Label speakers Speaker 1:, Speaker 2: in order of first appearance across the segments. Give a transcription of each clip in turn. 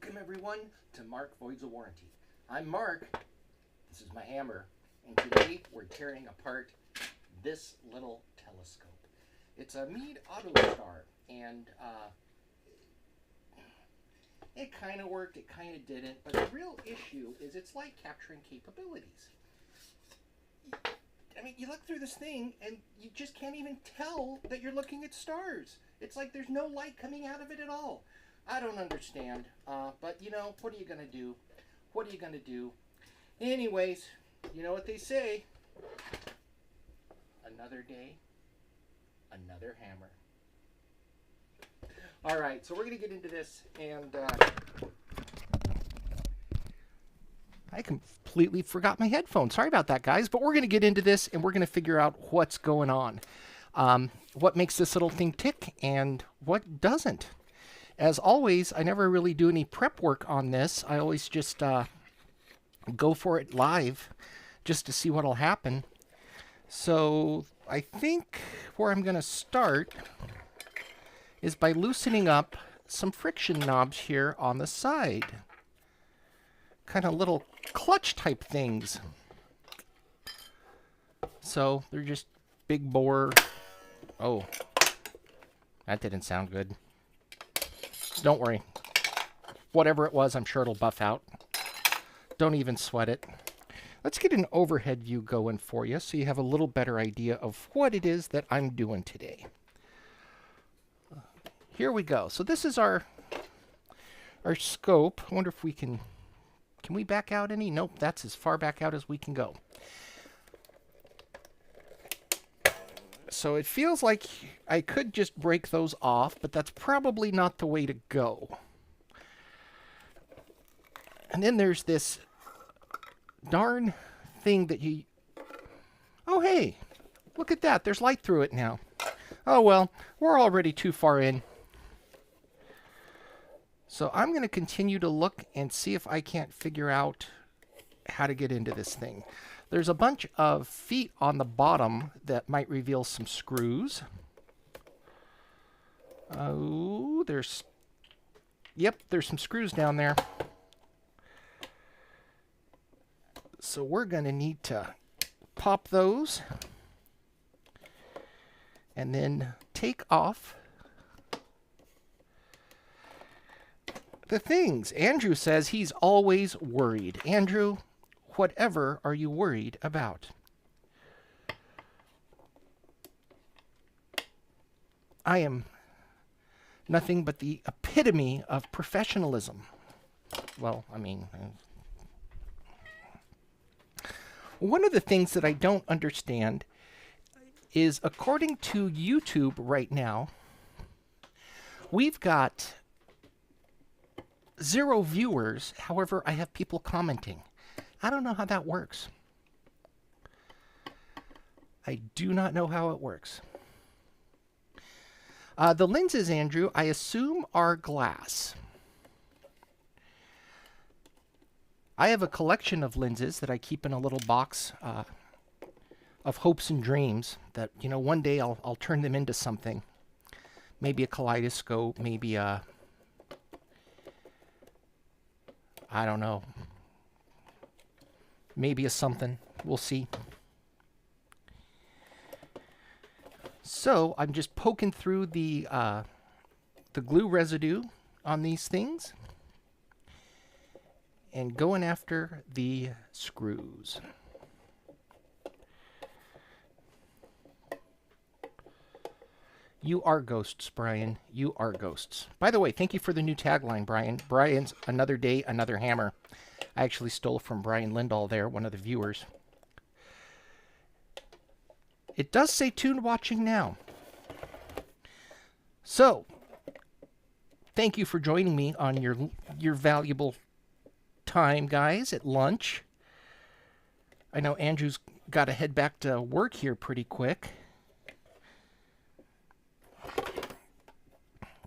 Speaker 1: Welcome everyone to Mark Voids a Warranty. I'm Mark, this is my hammer, and today we're tearing apart this little telescope. It's a Meade AutoStar, and it kind of worked, it kind of didn't, but the real issue is its light capturing capabilities. I mean, you look through this thing and you just can't even tell that you're looking at stars. It's like there's no light coming out of it at all. I don't understand, but you know, what are you gonna do? What are you gonna do? Anyways, you know what they say. Another day, another hammer. All right, so we're gonna get into this, and I completely forgot my headphones. Sorry about that, guys, but we're gonna get into this, and we're gonna figure out what's going on, what makes this little thing tick, and what doesn't. As always, I never really do any prep work on this. I always just go for it live just to see what'll happen. So I think where I'm going to start is by loosening up some friction knobs here on the side. Kind of little clutch type things. So they're just big bore. Oh, that didn't sound good. Don't worry. Whatever it was, I'm sure it'll buff out. Don't even sweat it. Let's get an overhead view going for you so you have a little better idea of what it is that I'm doing today. Here we go. So this is our scope. I wonder if we can we back out any? Nope, that's as far back out as we can go. So it feels like I could just break those off, but that's probably not the way to go. And then there's this darn thing that you... Oh, hey, look at that. There's light through it now. Oh, well, we're already too far in. So I'm going to continue to look and see if I can't figure out how to get into this thing. There's a bunch of feet on the bottom that might reveal some screws. Oh, there's some screws down there. So we're going to need to pop those and then take off the things. Andrew says he's always worried. Andrew, whatever are you worried about? I am nothing but the epitome of professionalism. Well, I mean, one of the things that I don't understand is, according to YouTube right now, we've got 0 viewers. However, I have people commenting. I don't know how that works. I do not know how it works. The lenses, Andrew, I assume are glass. I have a collection of lenses that I keep in a little box of hopes and dreams that, you know, one day I'll turn them into something. Maybe a kaleidoscope, maybe a... I don't know. Maybe a something. We'll see. So I'm just poking through the glue residue on these things and going after the screws. You are ghosts, Brian. You are ghosts. By the way, thank you for the new tagline, Brian. Brian's another day, another hammer. I actually stole from Brian Lindahl there, one of the viewers. It does say tuned watching now. So, thank you for joining me on your valuable time, guys, at lunch. I know Andrew's got to head back to work here pretty quick.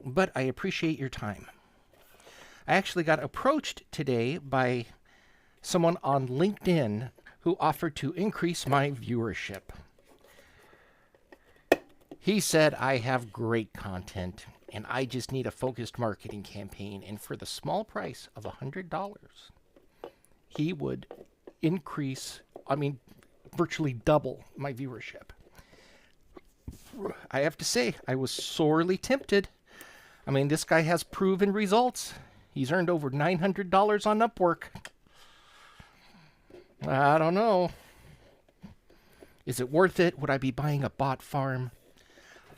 Speaker 1: But I appreciate your time. I actually got approached today by someone on LinkedIn who offered to increase my viewership. He said I have great content and I just need a focused marketing campaign, and for the small price of $100, he would increase, virtually double my viewership. I have to say, I was sorely tempted. This guy has proven results. He's earned over $900 on Upwork. I don't know. Is it worth it? Would I be buying a bot farm?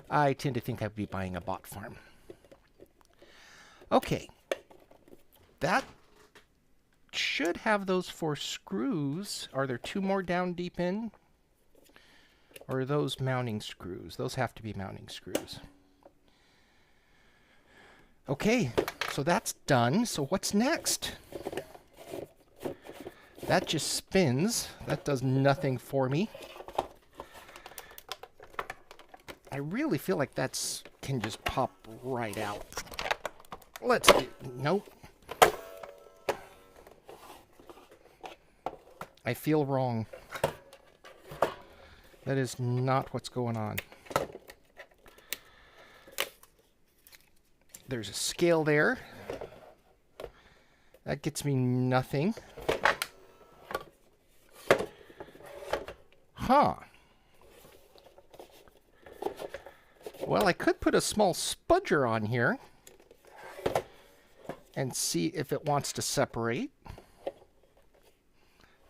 Speaker 1: I tend to think I'd be buying a bot farm. Okay. That should have those 4 screws. Are there 2 more down deep in? Or are those mounting screws? Those have to be mounting screws. Okay, so that's done. So what's next? That just spins. That does nothing for me. I really feel like that's can just pop right out. Let's do... Nope. I feel wrong. That is not what's going on. There's a scale there. That gets me nothing. Huh. Well, I could put a small spudger on here and see if it wants to separate.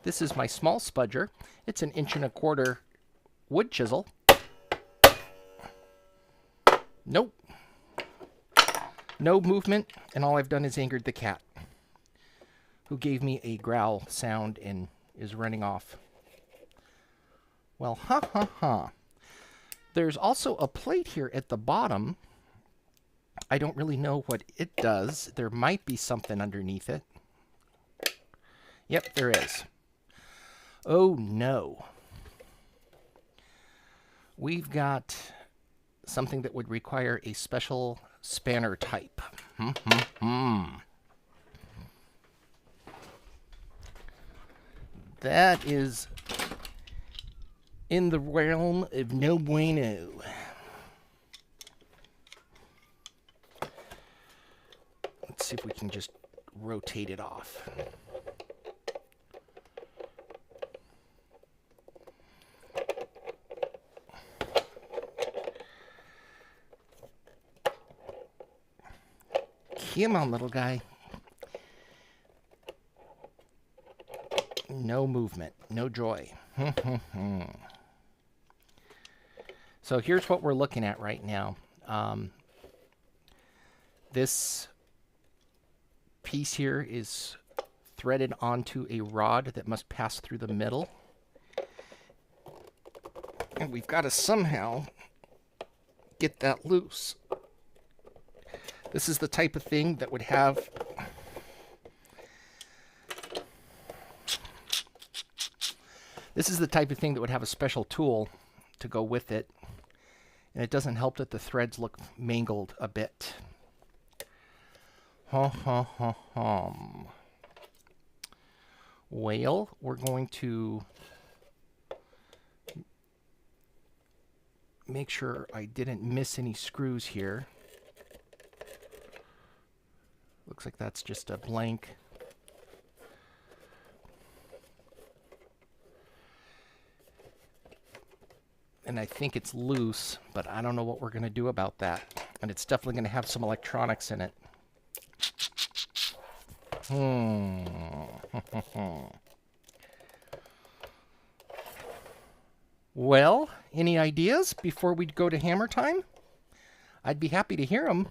Speaker 1: This is my small spudger. It's an 1.25 inch wood chisel. Nope. No movement, and all I've done is angered the cat, who gave me a growl sound and is running off. Well, ha ha ha. There's also a plate here at the bottom. I don't really know what it does. There might be something underneath it. Yep, there is. Oh no. We've got something that would require a special spanner type. That is in the realm of no bueno. Let's see if we can just rotate it off. Come on, little guy. No movement, no joy. So here's what we're looking at right now. This piece here is threaded onto a rod that must pass through the middle. And we've got to somehow get that loose. This is the type of thing that would have a special tool to go with it. And it doesn't help that the threads look mangled a bit. Well, we're going to make sure I didn't miss any screws here. Looks like that's just a blank. And I think it's loose, but I don't know what we're going to do about that. And it's definitely going to have some electronics in it. Well, any ideas before we go to hammer time? I'd be happy to hear them.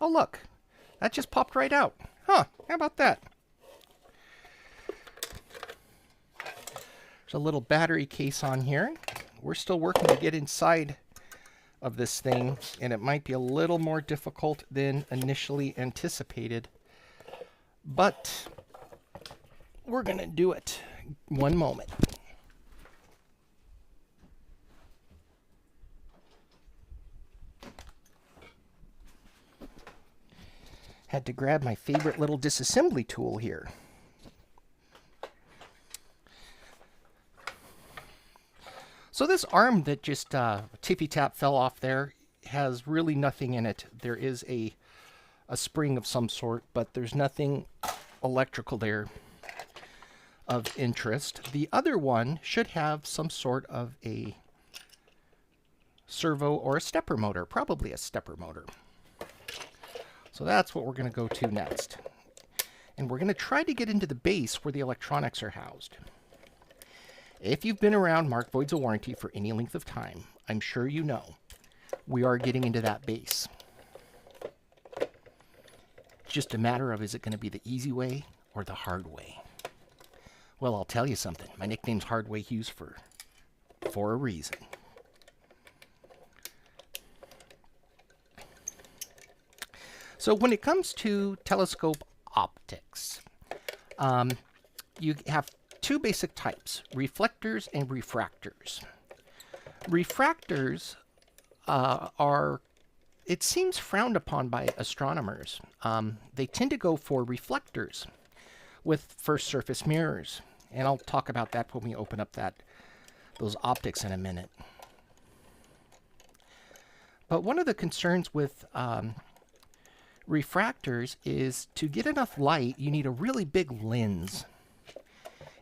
Speaker 1: Oh, look. That just popped right out. Huh, how about that? There's a little battery case on here. We're still working to get inside of this thing, and it might be a little more difficult than initially anticipated. But we're going to do it. One moment. Had to grab my favorite little disassembly tool here. So this arm that just tippy-tap fell off there has really nothing in it. There is a spring of some sort, but there's nothing electrical there of interest. The other one should have some sort of a servo or a stepper motor, probably a stepper motor. So that's what we're going to go to next. And we're going to try to get into the base where the electronics are housed. If you've been around Mark Void's a Warranty for any length of time, I'm sure you know we are getting into that base. It's just a matter of, is it going to be the easy way or the hard way? Well, I'll tell you something. My nickname's Hardway Hughes for a reason. So when it comes to telescope optics, you have two basic types, reflectors and refractors. Refractors are, it seems, frowned upon by astronomers. They tend to go for reflectors with first surface mirrors. And I'll talk about that when we open up those optics in a minute. But one of the concerns with refractors is to get enough light, you need a really big lens.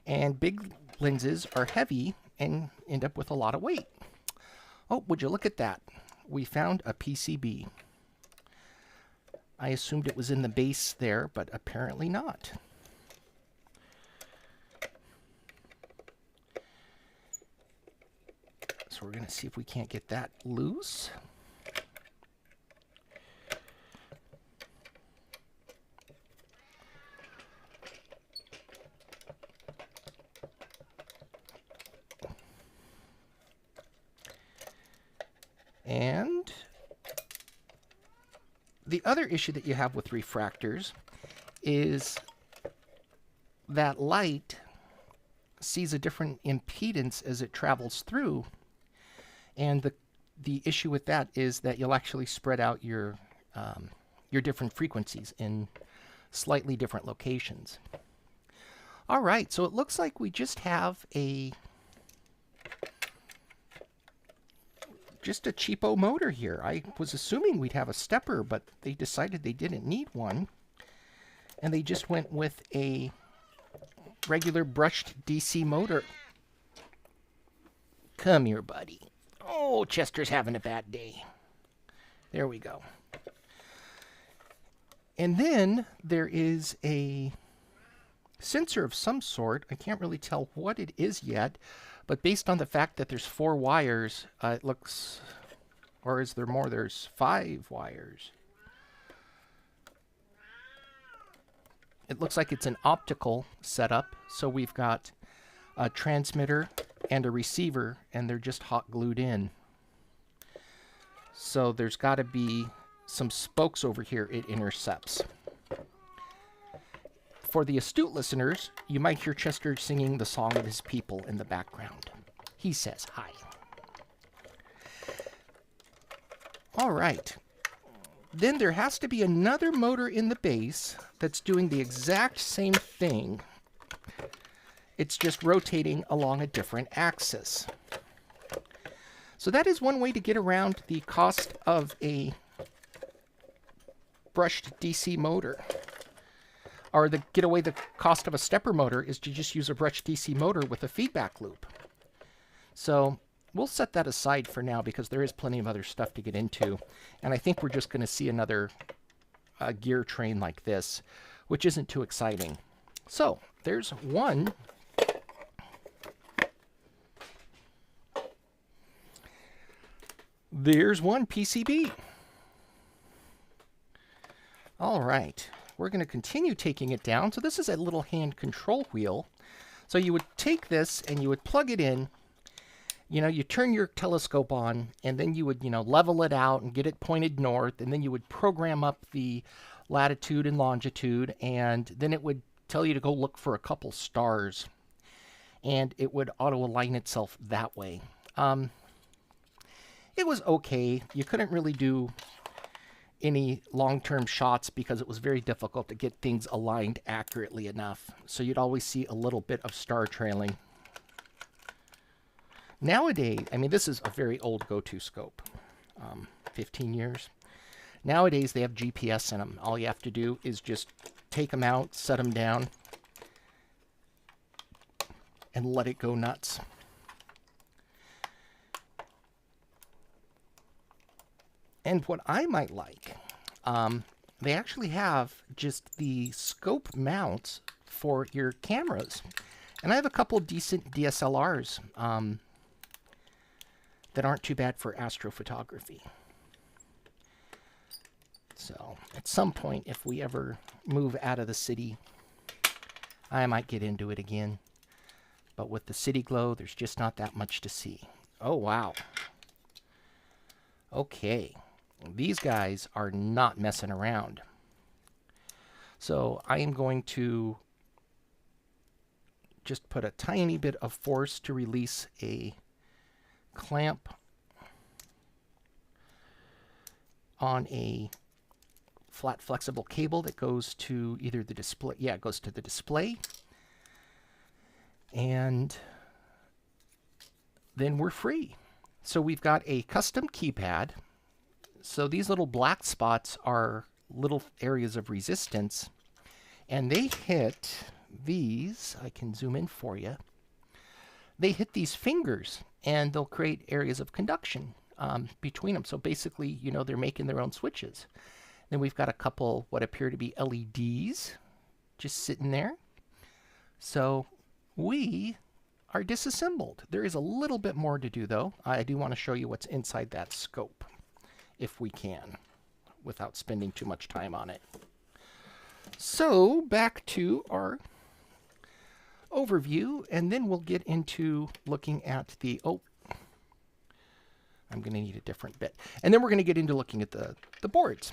Speaker 1: And big lenses are heavy and end up with a lot of weight. Oh, would you look at that? We found a PCB. I assumed it was in the base there, but apparently not. So we're going to see if we can't get that loose. And the other issue that you have with refractors is that light sees a different impedance as it travels through. And the issue with that is that you'll actually spread out your different frequencies in slightly different locations. All right, so it looks like we just have just a cheapo motor here. I was assuming we'd have a stepper, but they decided they didn't need one. And they just went with a regular brushed DC motor. Come here, buddy. Oh, Chester's having a bad day. There we go. And then there is a sensor of some sort. I can't really tell what it is yet. But based on the fact that there's 4 wires, it looks, or is there more? There's 5 wires. It looks like it's an optical setup. So we've got a transmitter and a receiver, and they're just hot glued in. So there's got to be some spokes over here it intercepts. For the astute listeners, you might hear Chester singing the song of his people in the background. He says hi. All right. Then there has to be another motor in the base that's doing the exact same thing. It's just rotating along a different axis. So that is one way to get around the cost of a brushed DC motor. Or get away the cost of a stepper motor is to just use a brushed DC motor with a feedback loop. So we'll set that aside for now because there is plenty of other stuff to get into. And I think we're just going to see another gear train like this, which isn't too exciting. So there's one. There's one PCB. All right. We're going to continue taking it down. So this is a little hand control wheel. So you would take this and you would plug it in. You know, you turn your telescope on and then you would, level it out and get it pointed north. And then you would program up the latitude and longitude. And then it would tell you to go look for a couple stars. And it would auto-align itself that way. It was okay. You couldn't really do any long-term shots because it was very difficult to get things aligned accurately enough. So you'd always see a little bit of star trailing. Nowadays, I mean, this is a very old go-to scope, 15 years. Nowadays, they have GPS in them. All you have to do is just take them out, set them down, and let it go nuts. And what I might like, they actually have just the scope mounts for your cameras. And I have a couple decent DSLRs that aren't too bad for astrophotography. So at some point, if we ever move out of the city, I might get into it again. But with the City Glow, there's just not that much to see. Oh, wow. Okay. These guys are not messing around. So I am going to just put a tiny bit of force to release a clamp on a flat flexible cable that goes to either the display. Yeah, it goes to the display. And then we're free. So we've got a custom keypad. So these little black spots are little areas of resistance. And they hit these. I can zoom in for you. They hit these fingers and they'll create areas of conduction between them. So basically, you know, they're making their own switches. Then we've got a couple what appear to be LEDs just sitting there. So we are disassembled. There is a little bit more to do, though. I do want to show you what's inside that scope, if we can, without spending too much time on it. So back to our overview, and then we'll get into looking at the, oh, I'm going to need a different bit. And then we're going to get into looking at the boards.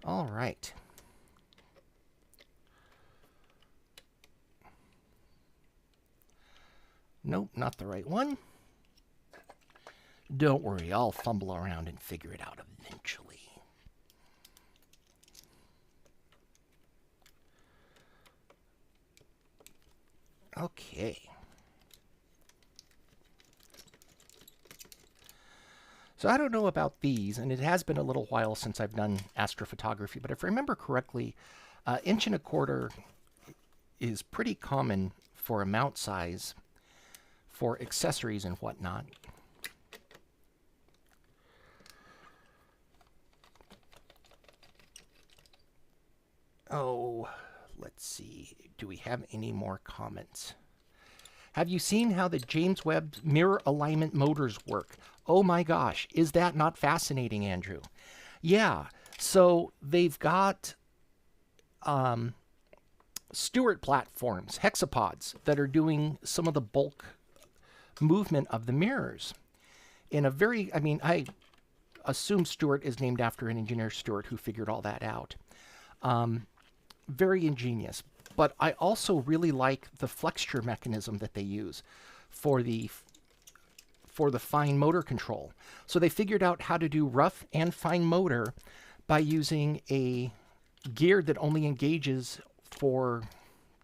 Speaker 1: All right. Nope, not the right one. Don't worry, I'll fumble around and figure it out eventually. Okay. So I don't know about these, and it has been a little while since I've done astrophotography, but if I remember correctly, 1.25" is pretty common for a mount size for accessories and whatnot. Oh, let's see. Do we have any more comments? Have you seen how the James Webb mirror alignment motors work? Oh my gosh, is that not fascinating, Andrew? Yeah, so they've got Stewart platforms, hexapods, that are doing some of the bulk movement of the mirrors in a very, I mean, I assume Stewart is named after an engineer, Stewart, who figured all that out. Very ingenious. But I also really like the flexure mechanism that they use for the fine motor control. So they figured out how to do rough and fine motor by using a gear that only engages for,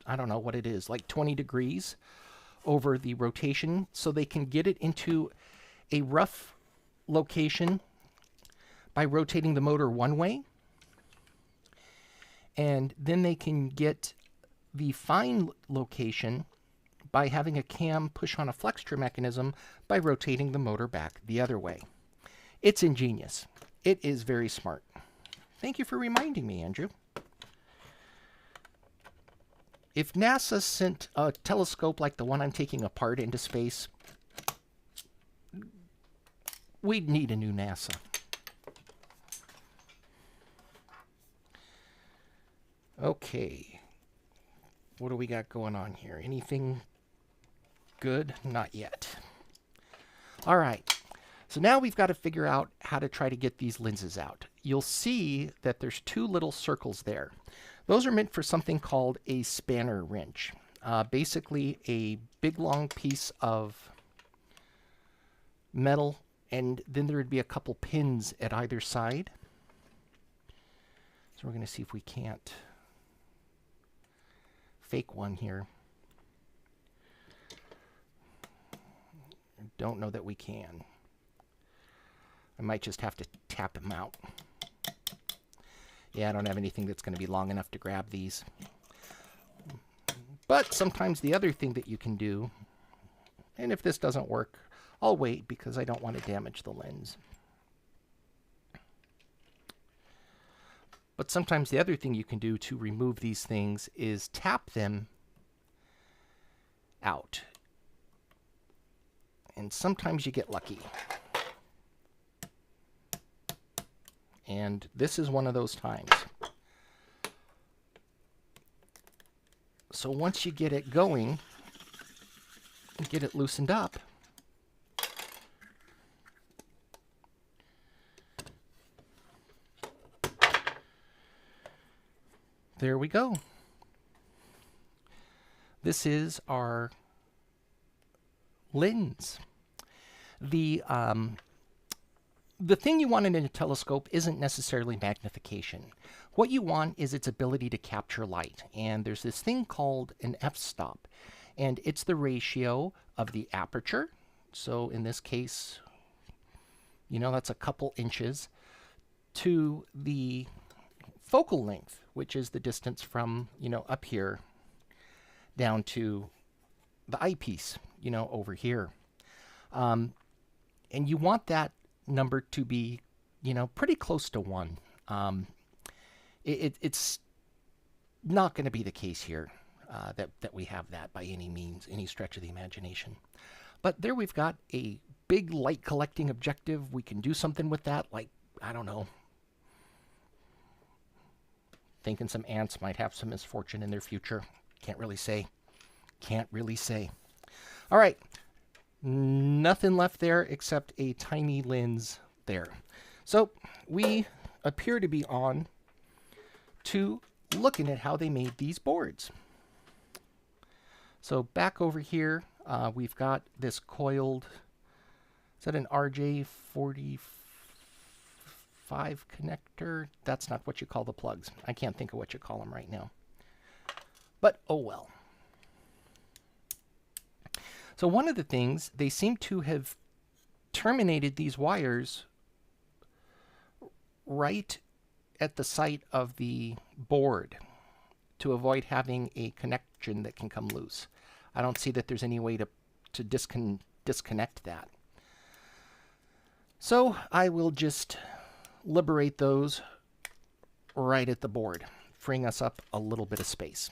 Speaker 1: I don't know what it is, like 20 degrees over the rotation. So they can get it into a rough location by rotating the motor one way. And then they can get the fine location by having a cam push on a flexure mechanism by rotating the motor back the other way. It's ingenious. It is very smart. Thank you for reminding me, Andrew. If NASA sent a telescope like the one I'm taking apart into space, we'd need a new NASA. Okay. What do we got going on here? Anything good? Not yet. All right. So now we've got to figure out how to try to get these lenses out. You'll see that there's two little circles there. Those are meant for something called a spanner wrench. Basically a big long piece of metal, and then there would be a couple pins at either side. So we're going to see if we can't fake one here. I don't know that we can. I might just have to tap him out. Yeah, I don't have anything that's going to be long enough to grab these. But sometimes the other thing that you can do, and if this doesn't work, I'll wait because I don't want to damage the lens. But sometimes the other thing you can do to remove these things is tap them out. And sometimes you get lucky. And this is one of those times. So once you get it going, and get it loosened up, there we go. This is our lens. The thing you want in a telescope isn't necessarily magnification. What you want is its ability to capture light. And there's this thing called an f-stop. And it's the ratio of the aperture. So in this case, you know, that's a couple inches, to the focal length, which is the distance from, you know, up here down to the eyepiece, you know, over here. And you want that number to be, you know, pretty close to 1. It's not going to be the case here that we have that by any means, any stretch of the imagination. But there we've got a big light collecting objective. We can do something with that, like, I don't know, thinking some ants might have some misfortune in their future. Can't really say. Can't really say. All right. Nothing left there except a tiny lens there. So we appear to be on to looking at how they made these boards. So back over here, we've got this coiled, is that an RJ45 connector? That's not what you call the plugs. I can't think of what you call them right now. But oh well. So one of the things, they seem to have terminated these wires right at the site of the board to avoid having a connection that can come loose. I don't see that there's any way to disconnect that. So I will just liberate those right at the board, freeing us up a little bit of space.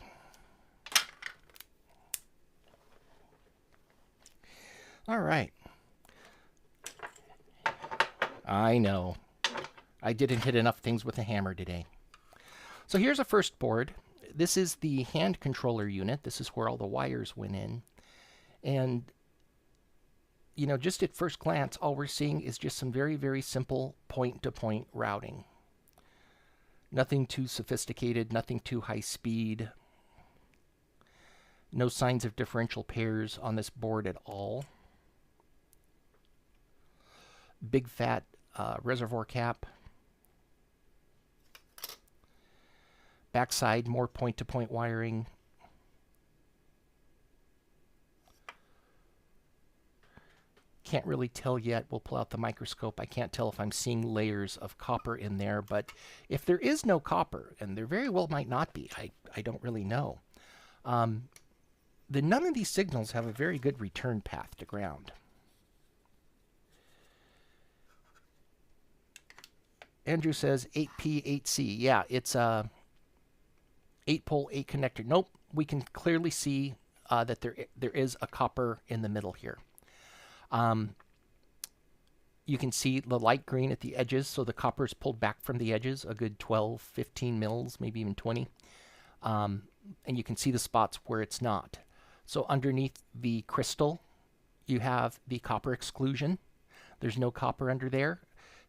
Speaker 1: All right. I know. I didn't hit enough things with a hammer today. So here's a first board. This is the hand controller unit. This is where all the wires went in. And, you know, just at first glance, all we're seeing is just some very, very simple point-to-point routing. Nothing too sophisticated, nothing too high speed. No signs of differential pairs on this board at all. Big fat reservoir cap. Backside, more point-to-point wiring. Can't really tell yet. We'll pull out the microscope. I can't tell if I'm seeing layers of copper in there, but if there is no copper, and there very well might not be, I don't really know, then none of these signals have a very good return path to ground. Andrew says 8P, 8C. Yeah, it's a 8-pole, 8-connector. Nope, we can clearly see that there is a copper in the middle here. You can see the light green at the edges, so the copper is pulled back from the edges, a good 12, 15 mils, maybe even 20. And you can see the spots where it's not. So underneath the crystal, you have the copper exclusion. There's no copper under there.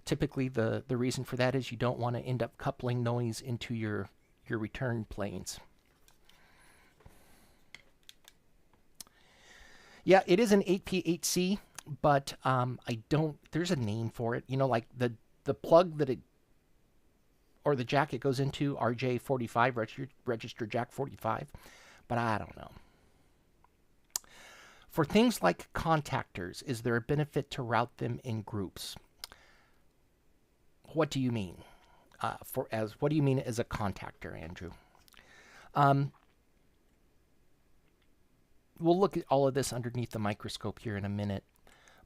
Speaker 1: Typically, the reason for that is you don't want to end up coupling noise into your return planes. Yeah, it is an 8P8C, but there's a name for it. You know, like the plug that or the jack it goes into, RJ45, register jack 45, but I don't know. For things like contactors, is there a benefit to route them in groups? What do you mean? What do you mean as a contactor, Andrew? Um, we'll look at all of this underneath the microscope here in a minute,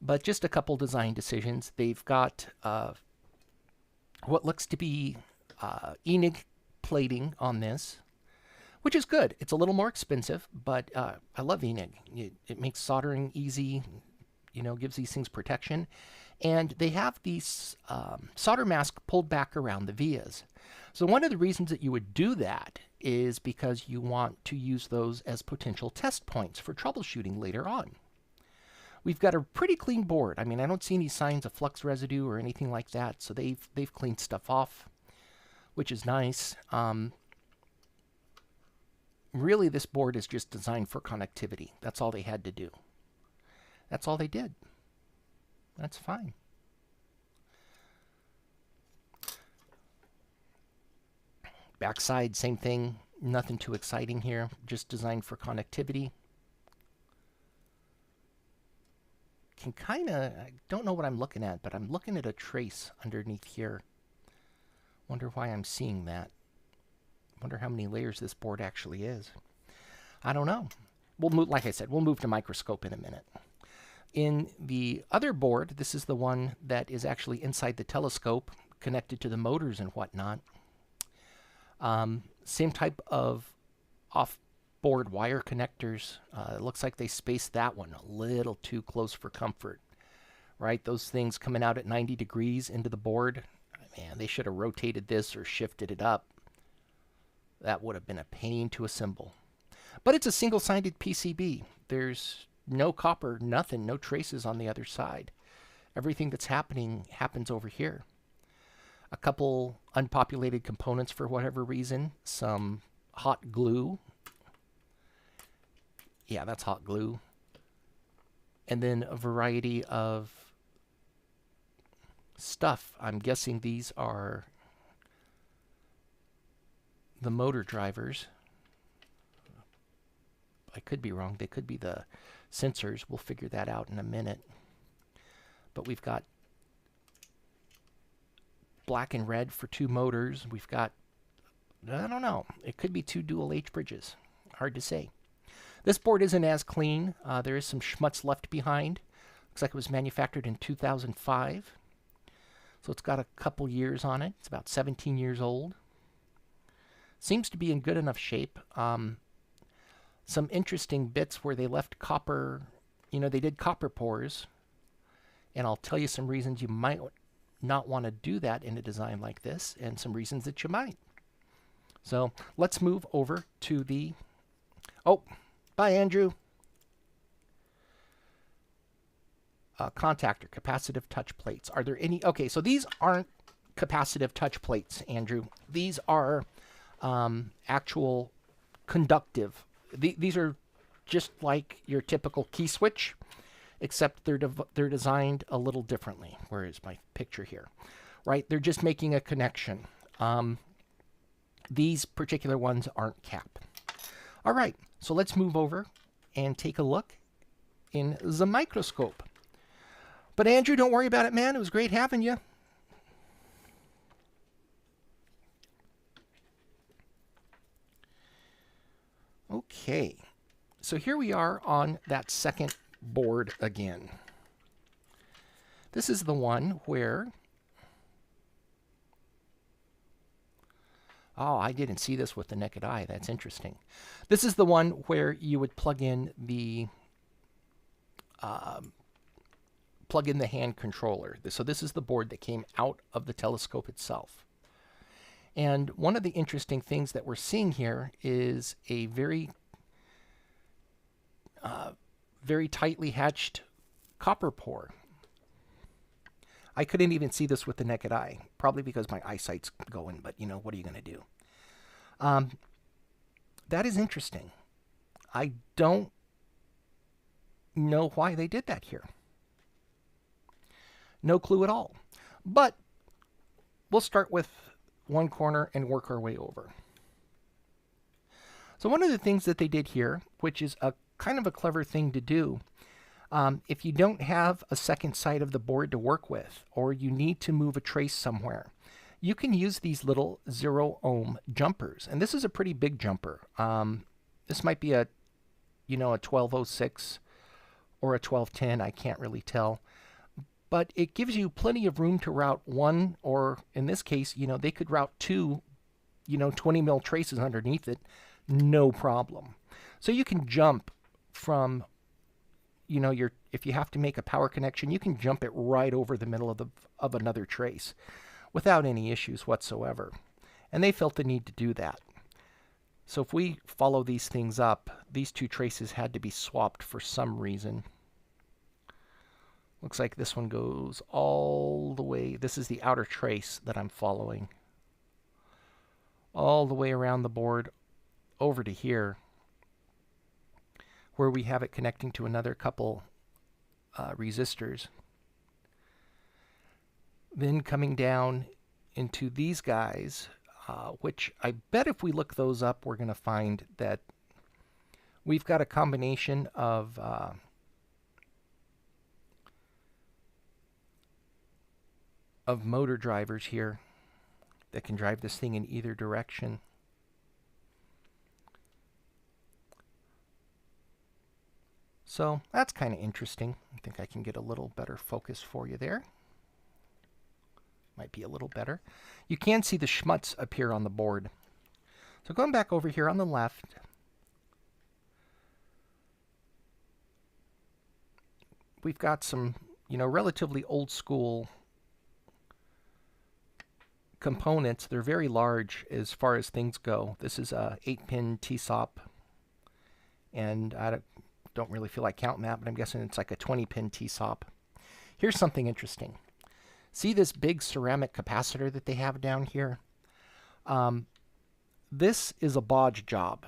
Speaker 1: but just a couple design decisions. They've got what looks to be Enig plating on this, which is good. It's a little more expensive, but I love Enig. It makes soldering easy, gives these things protection. And they have these solder masks pulled back around the vias. So one of the reasons that you would do that is because you want to use those as potential test points for troubleshooting later on. We've got a pretty clean board. I mean, I don't see any signs of flux residue or anything like that, so they've cleaned stuff off, which is nice. Really, this board is just designed for connectivity. That's all they had to do. That's all they did. That's fine. Backside, same thing. Nothing too exciting here. Just designed for connectivity. I don't know what I'm looking at, but I'm looking at a trace underneath here. Wonder why I'm seeing that. Wonder how many layers this board actually is. I don't know. We'll move, like I said, we'll move to microscope in a minute. In the other board, this is the one that is actually inside the telescope, connected to the motors and whatnot. Same type of off-board wire connectors. It looks like they spaced that one a little too close for comfort, right? Those things coming out at 90 degrees into the board. Man, they should have rotated this or shifted it up. That would have been a pain to assemble. But it's a single-sided PCB. There's no copper, nothing, no traces on the other side. Everything that's happening happens over here. A couple unpopulated components for whatever reason. Some hot glue. Yeah, that's hot glue. And then a variety of stuff. I'm guessing these are the motor drivers. I could be wrong. They could be the sensors. We'll figure that out in a minute. But we've got black and red for two motors. We've got, I don't know, it could be two dual H bridges. Hard to say. This board isn't as clean. There is some schmutz left behind. Looks like it was manufactured in 2005. So it's got a couple years on it. It's about 17 years old. Seems to be in good enough shape. Some interesting bits where they left copper, they did copper pores. And I'll tell you some reasons you might not want to do that in a design like this, and some reasons that you might. So let's move over to the... Oh, bye, Andrew. Contactor, capacitive touch plates. Are there any... Okay, so these aren't capacitive touch plates, Andrew. These are actual conductive. These are just like your typical key switch, except they're designed a little differently. Where is my picture here? Right, they're just making a connection. These particular ones aren't cap. All right, so let's move over and take a look in the microscope. But Andrew, don't worry about it, man. It was great having you. Okay, so here we are on that second board again. This is the one where... Oh, I didn't see this with the naked eye. That's interesting. This is the one where you would plug in the hand controller. So this is the board that came out of the telescope itself. And one of the interesting things that we're seeing here is a very tightly hatched copper pore. I couldn't even see this with the naked eye, probably because my eyesight's going, but what are you going to do? That is interesting. I don't know why they did that here. No clue at all. But we'll start with one corner and work our way over. So one of the things that they did here, which is a kind of a clever thing to do. If you don't have a second side of the board to work with, or you need to move a trace somewhere, you can use these little 0-ohm jumpers. And this is a pretty big jumper. This might be a 1206 or a 1210, I can't really tell. But it gives you plenty of room to route one, or in this case, they could route two, 20 mil traces underneath it, no problem. So you can jump from, if you have to make a power connection, you can jump it right over the middle of another trace without any issues whatsoever. And they felt the need to do that. So if we follow these things up, these two traces had to be swapped for some reason. Looks like this one goes all the way. This is the outer trace that I'm following. All the way around the board over to here, where we have it connecting to another couple resistors. Then coming down into these guys, which I bet if we look those up, we're going to find that we've got a combination of motor drivers here that can drive this thing in either direction. So that's kind of interesting. I think I can get a little better focus for you there. Might be a little better. You can see the schmutz appear on the board. So going back over here on the left, we've got some, relatively old school components. They're very large as far as things go. This is a 8-pin TSOP, and I don't really feel like counting that, but I'm guessing it's like a 20-pin TSOP. Here's something interesting. See this big ceramic capacitor that they have down here? This is a bodge job.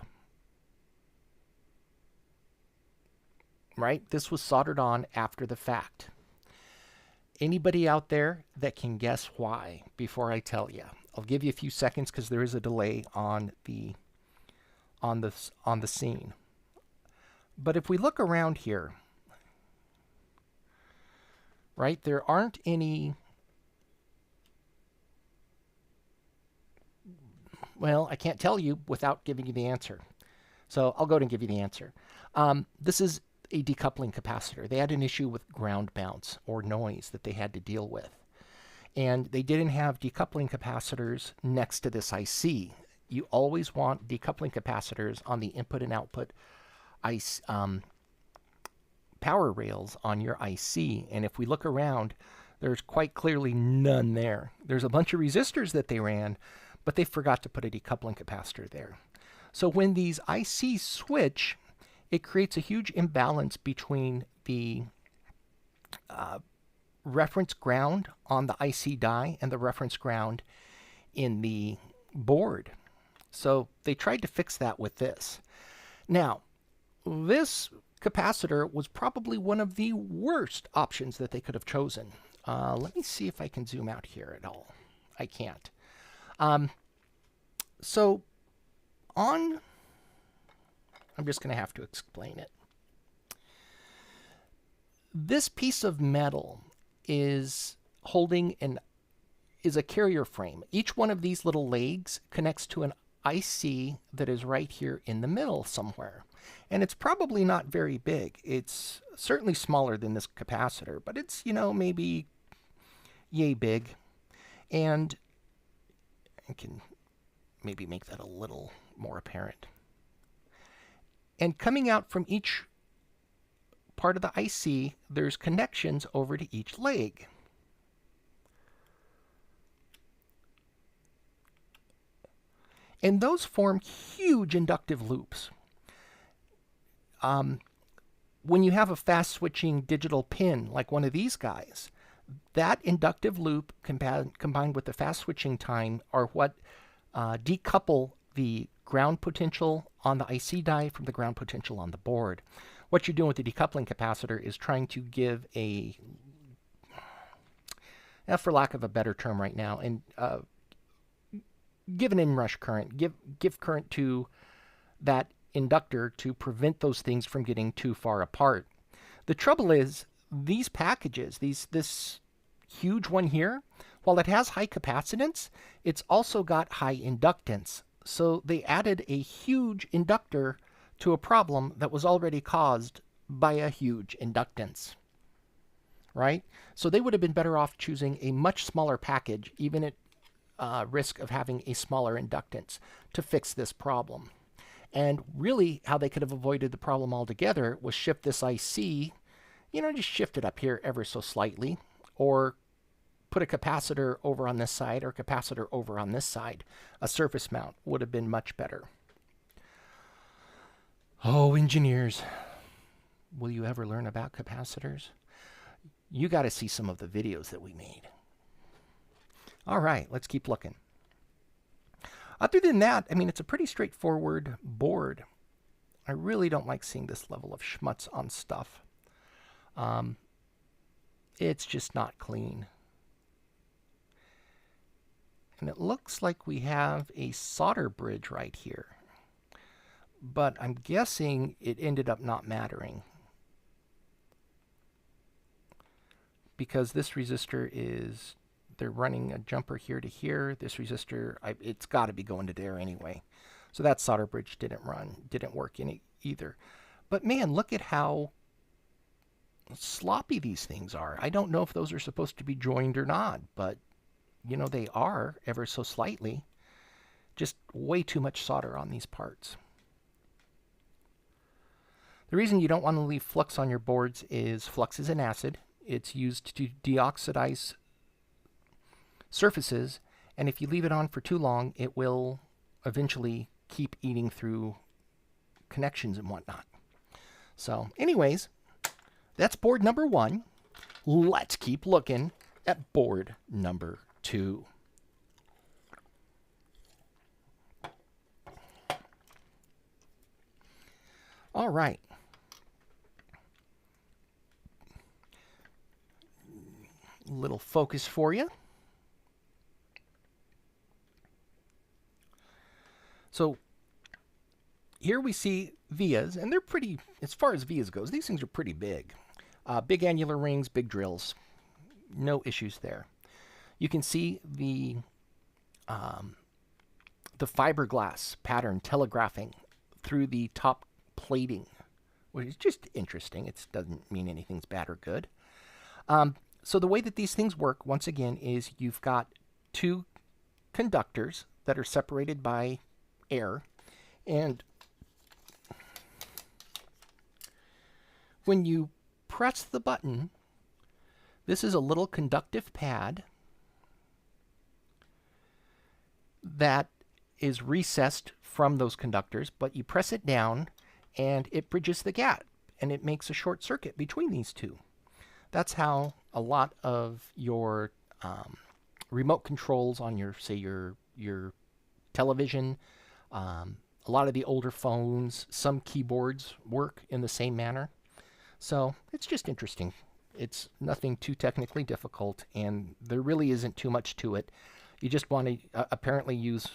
Speaker 1: Right? This was soldered on after the fact. Anybody out there that can guess why before I tell you? I'll give you a few seconds because there is a delay on the scene. But if we look around here, right, there aren't any. Well, I can't tell you without giving you the answer. So I'll go ahead and give you the answer. This is a decoupling capacitor. They had an issue with ground bounce or noise that they had to deal with. And they didn't have decoupling capacitors next to this IC. You always want decoupling capacitors on the input and output power rails on your IC. And if we look around, there's quite clearly none there. There's a bunch of resistors that they ran, but they forgot to put a decoupling capacitor there. So when these ICs switch, it creates a huge imbalance between the reference ground on the IC die and the reference ground in the board. So they tried to fix that with this. Now, this capacitor was probably one of the worst options that they could have chosen. Let me see if I can zoom out here at all. I can't. So I'm just going to have to explain it. This piece of metal is holding is a carrier frame. Each one of these little legs connects to an IC that is right here in the middle somewhere. And it's probably not very big. It's certainly smaller than this capacitor, but it's, maybe yay big. And I can maybe make that a little more apparent. And coming out from each part of the IC, there's connections over to each leg. And those form huge inductive loops. When you have a fast switching digital pin like one of these guys, that inductive loop combined with the fast switching time are what decouple the ground potential on the IC die from the ground potential on the board. What you're doing with the decoupling capacitor is trying to give for lack of a better term right now, and give an inrush current, give current to that inductor to prevent those things from getting too far apart. The trouble is, these packages, this huge one here, while it has high capacitance, it's also got high inductance. So they added a huge inductor to a problem that was already caused by a huge inductance. Right? So they would have been better off choosing a much smaller package, even at risk of having a smaller inductance, to fix this problem. And really, how they could have avoided the problem altogether was shift this IC, just shift it up here ever so slightly, or put a capacitor over on this side or capacitor over on this side. A surface mount would have been much better. Oh, engineers, will you ever learn about capacitors? You got to see some of the videos that we made. All right, let's keep looking. Other than that, I mean, it's a pretty straightforward board. I really don't like seeing this level of schmutz on stuff. It's just not clean. And it looks like we have a solder bridge right here. But I'm guessing it ended up not mattering, because this resistor is, they're running a jumper here to here. This resistor, it's got to be going to there anyway. So that solder bridge didn't work in it either. But man, look at how sloppy these things are. I don't know if those are supposed to be joined or not, but they are ever so slightly. Just way too much solder on these parts. The reason you don't want to leave flux on your boards is flux is an acid. It's used to deoxidize surfaces, and if you leave it on for too long, it will eventually keep eating through connections and whatnot. So anyways, that's board number 1. Let's keep looking at board number 2. All right. Little focus for you. So here we see vias, and they're pretty, as far as vias goes, these things are pretty big. Big annular rings, big drills. No issues there. You can see the fiberglass pattern telegraphing through the top plating, which is just interesting. It doesn't mean anything's bad or good. So the way that these things work, once again, is you've got 2 conductors that are separated by air, and when you press the button, this is a little conductive pad that is recessed from those conductors, but you press it down and it bridges the gap, and it makes a short circuit between these two. That's how a lot of your remote controls on your, say, your television, a lot of the older phones, some keyboards work in the same manner. So it's just interesting. It's nothing too technically difficult, and there really isn't too much to it. You just want to apparently use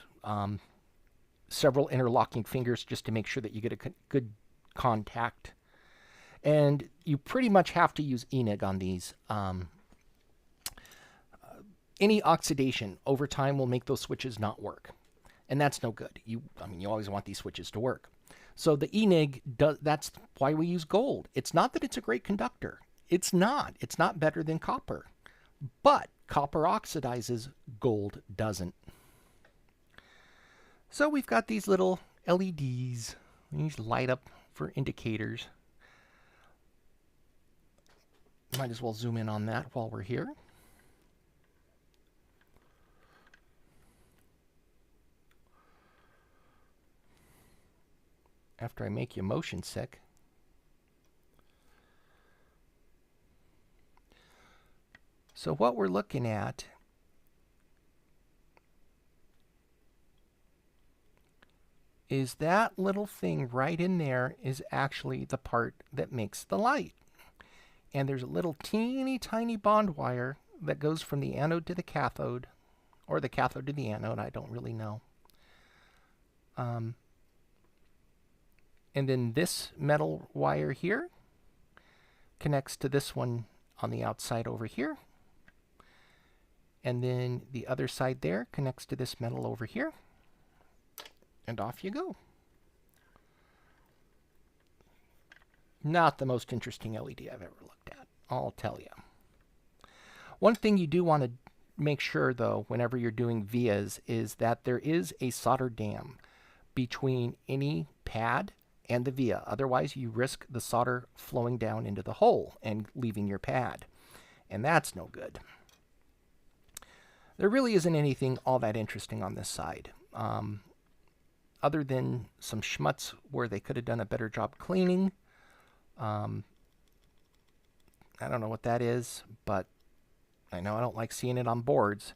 Speaker 1: several interlocking fingers just to make sure that you get a good contact. And you pretty much have to use ENIG on these. Any oxidation over time will make those switches not work, and that's no good. You always want these switches to work. So the ENIG does. That's why we use gold. It's not that it's a great conductor. It's not. It's not better than copper, but copper oxidizes, gold doesn't. So we've got these little LEDs. These light up for indicators. Might as well zoom in on that while we're here. After I make you motion sick. So what we're looking at is that little thing right in there is actually the part that makes the light. And there's a little teeny tiny bond wire that goes from the anode to the cathode, or the cathode to the anode, I don't really know. And then this metal wire here connects to this one on the outside over here. And then the other side there connects to this metal over here. And off you go. Not the most interesting LED I've ever looked at, I'll tell you. One thing you do want to make sure, though, whenever you're doing vias, is that there is a solder dam between any pad and the via. Otherwise, you risk the solder flowing down into the hole and leaving your pad. And that's no good. There really isn't anything all that interesting on this side. Other than some schmutz where they could have done a better job cleaning. I don't know what that is, but I know I don't like seeing it on boards.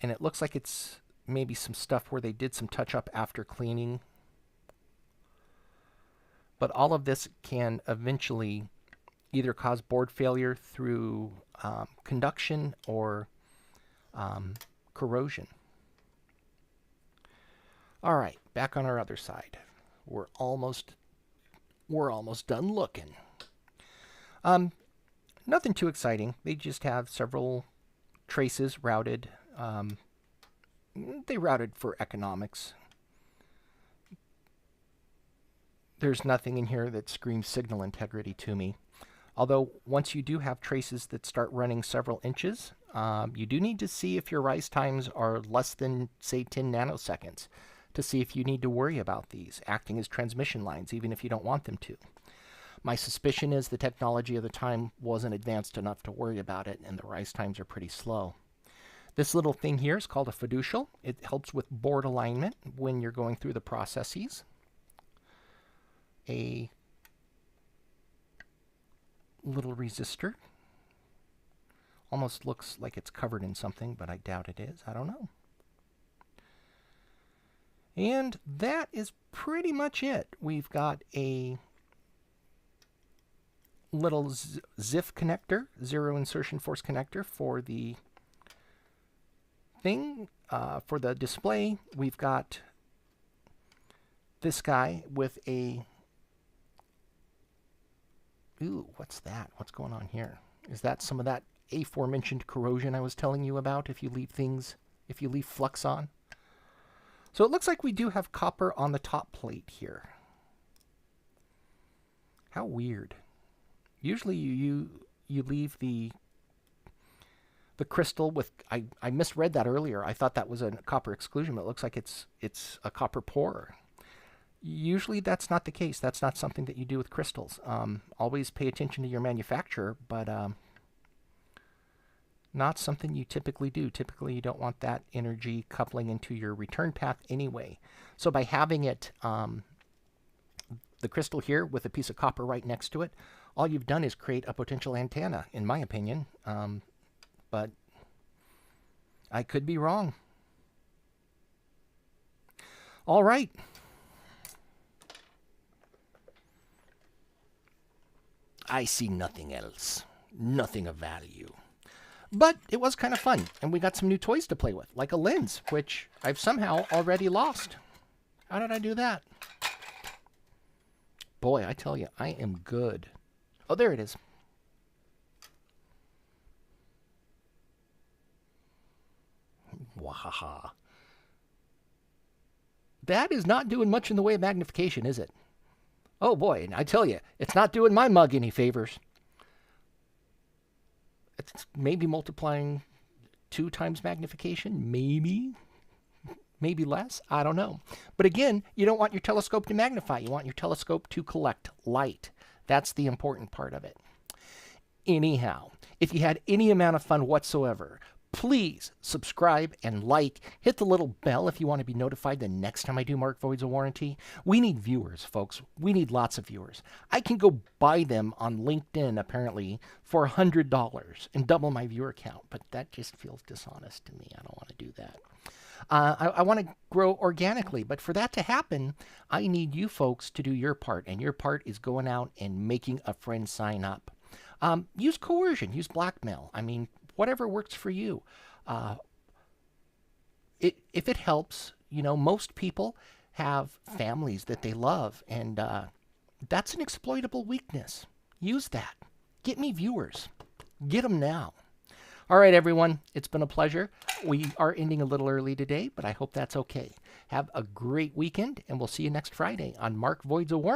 Speaker 1: And it looks like it's maybe some stuff where they did some touch-up after cleaning. But all of this can eventually either cause board failure through conduction or corrosion. All right, back on our other side. We're almost done looking. Nothing too exciting. They just have several traces routed. They routed for economics. There's nothing in here that screams signal integrity to me. Although once you do have traces that start running several inches, you do need to see if your rise times are less than, say, 10 nanoseconds to see if you need to worry about these acting as transmission lines, even if you don't want them to. My suspicion is the technology of the time wasn't advanced enough to worry about it, and the rise times are pretty slow. This little thing here is called a fiducial. It helps with board alignment when you're going through the processes. A little resistor. Almost looks like it's covered in something, but I doubt it is. I don't know. And that is pretty much it. We've got a little ZIF connector, zero insertion force connector for the thing. For the display, we've got this guy with a... Ooh, what's that? What's going on here? Is that some of that aforementioned corrosion I was telling you about if you leave flux on? So it looks like we do have copper on the top plate here. How weird. Usually you leave the crystal with... I misread that earlier. I thought that was a copper exclusion, but it looks like it's a copper pour. Usually that's not the case. That's not something that you do with crystals. Always pay attention to your manufacturer, but not something you typically do. Typically you don't want that energy coupling into your return path anyway. So by having it, the crystal here with a piece of copper right next to it, all you've done is create a potential antenna, in my opinion. But I could be wrong. All right. I see nothing else. Nothing of value. But it was kind of fun, and we got some new toys to play with, like a lens, which I've somehow already lost. How did I do that? Boy, I tell you, I am good. Oh, there it is. Wahaha. That is not doing much in the way of magnification, is it? Oh boy, and I tell you, it's not doing my mug any favors. It's maybe multiplying 2 times magnification, maybe less, I don't know. But again, you don't want your telescope to magnify, you want your telescope to collect light. That's the important part of it. Anyhow, if you had any amount of fun whatsoever, please subscribe and like. Hit the little bell if you want to be notified the next time I do Mark Voids of Warranty. We need viewers, folks. We need lots of viewers. I can go buy them on LinkedIn, apparently, for $100 and double my viewer count, but that just feels dishonest to me. I don't want to do that. I want to grow organically, but for that to happen, I need you folks to do your part, and your part is going out and making a friend sign up. Use coercion, use blackmail. I mean, whatever works for you. If it helps, you know, most people have families that they love, and that's an exploitable weakness. Use that. Get me viewers. Get them now. All right, everyone. It's been a pleasure. We are ending a little early today, but I hope that's okay. Have a great weekend, and we'll see you next Friday on Mark Voids of War.